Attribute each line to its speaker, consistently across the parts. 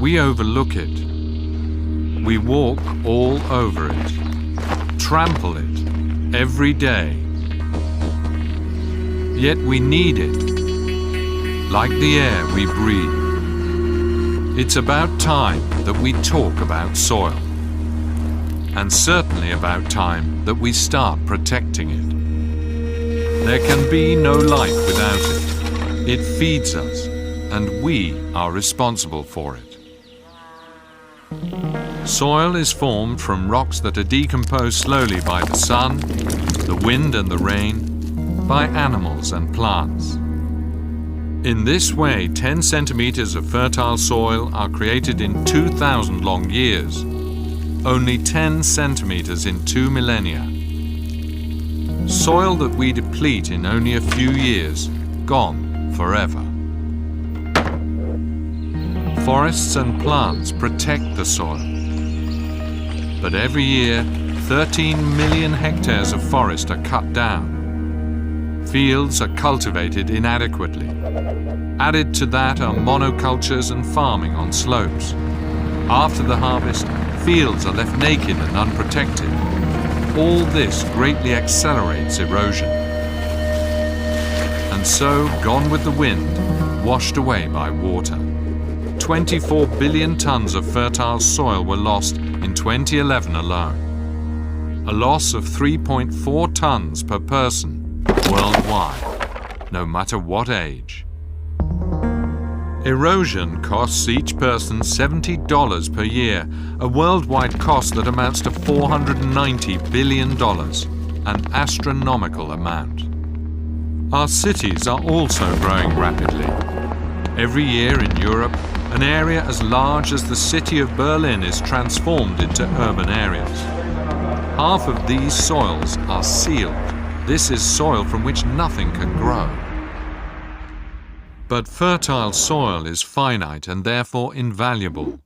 Speaker 1: We overlook it. We walk all over it, trample it every day. Yet we need it, like the air we breathe. It's about time that we talk about soil, and certainly about time that we start protecting it. There can be no life without it. It feeds us, and we are responsible for it. Soil is formed from rocks that are decomposed slowly by the sun, the wind and the rain, by animals and plants. In this way, 10 centimeters of fertile soil are created in 2,000 long years, only 10 centimeters in 2 millennia. Soil that we deplete in only a few years, gone forever. Forests and plants protect the soil. But every year, 13 million hectares of forest are cut down. Fields are cultivated inadequately. Added to that are monocultures and farming on slopes. After the harvest, fields are left naked and unprotected. All this greatly accelerates erosion. And so, gone with the wind, washed away by water. 24 billion tons of fertile soil were lost in 2011 alone. A loss of 3.4 tons per person worldwide, no matter what age. Erosion costs each person $70 per year, a worldwide cost that amounts to $490 billion, an astronomical amount. Our cities are also growing rapidly. Every year in Europe, an area as large as the city of Berlin is transformed into urban areas. Half of these soils are sealed. This is soil from which nothing can grow. But fertile soil is finite and therefore invaluable.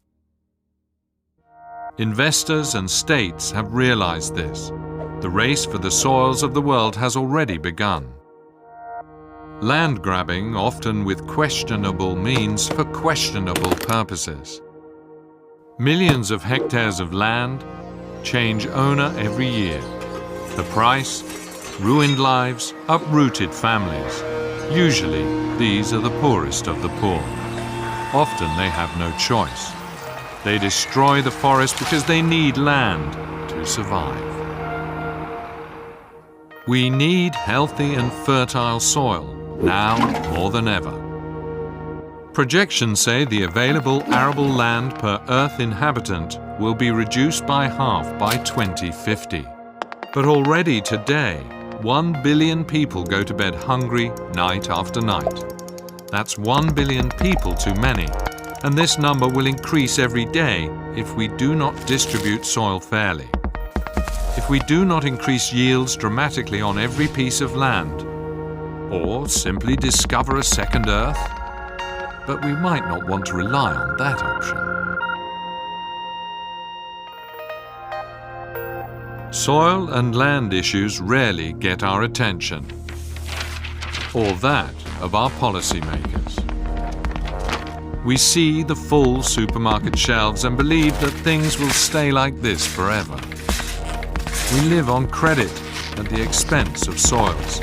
Speaker 1: Investors and states have realized this. The race for the soils of the world has already begun. Land grabbing, often with questionable means for questionable purposes. Millions of hectares of land change owner every year. The price? Ruined lives, uprooted families. Usually, these are the poorest of the poor. Often they have no choice. They destroy the forest because they need land to survive. We need healthy and fertile soil, now more than ever. Projections say the available arable land per Earth inhabitant will be reduced by half by 2050. But already today, 1 billion people go to bed hungry night after night. That's 1 billion people too many, and this number will increase every day if we do not distribute soil fairly. If we do not increase yields dramatically on every piece of land, or simply discover a second Earth, but we might not want to rely on that option. Soil and land issues rarely get our attention, or that of our policymakers. We see the full supermarket shelves and believe that things will stay like this forever. We live on credit at the expense of soils,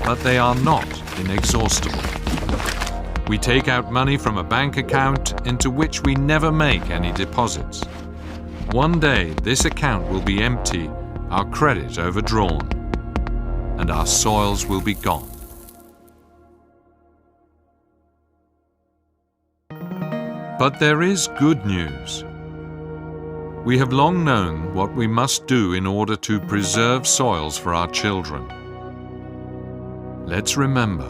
Speaker 1: but they are not inexhaustible. We take out money from a bank account into which we never make any deposits. One day this account will be empty, our credit overdrawn, and our soils will be gone. But there is good news. We have long known what we must do in order to preserve soils for our children. Let's remember,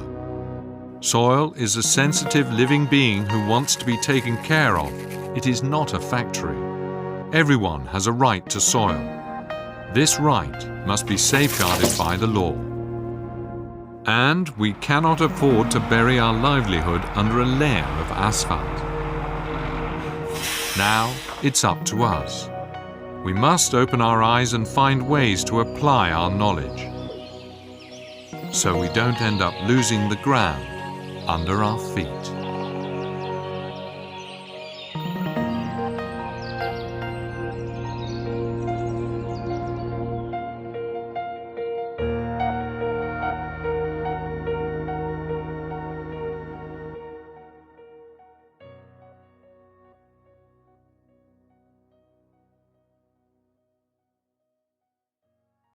Speaker 1: soil is a sensitive living being who wants to be taken care of. It is not a factory. Everyone has a right to soil. This right must be safeguarded by the law. And we cannot afford to bury our livelihood under a layer of asphalt. Now it's up to us. We must open our eyes and find ways to apply our knowledge, so we don't end up losing the ground under our feet.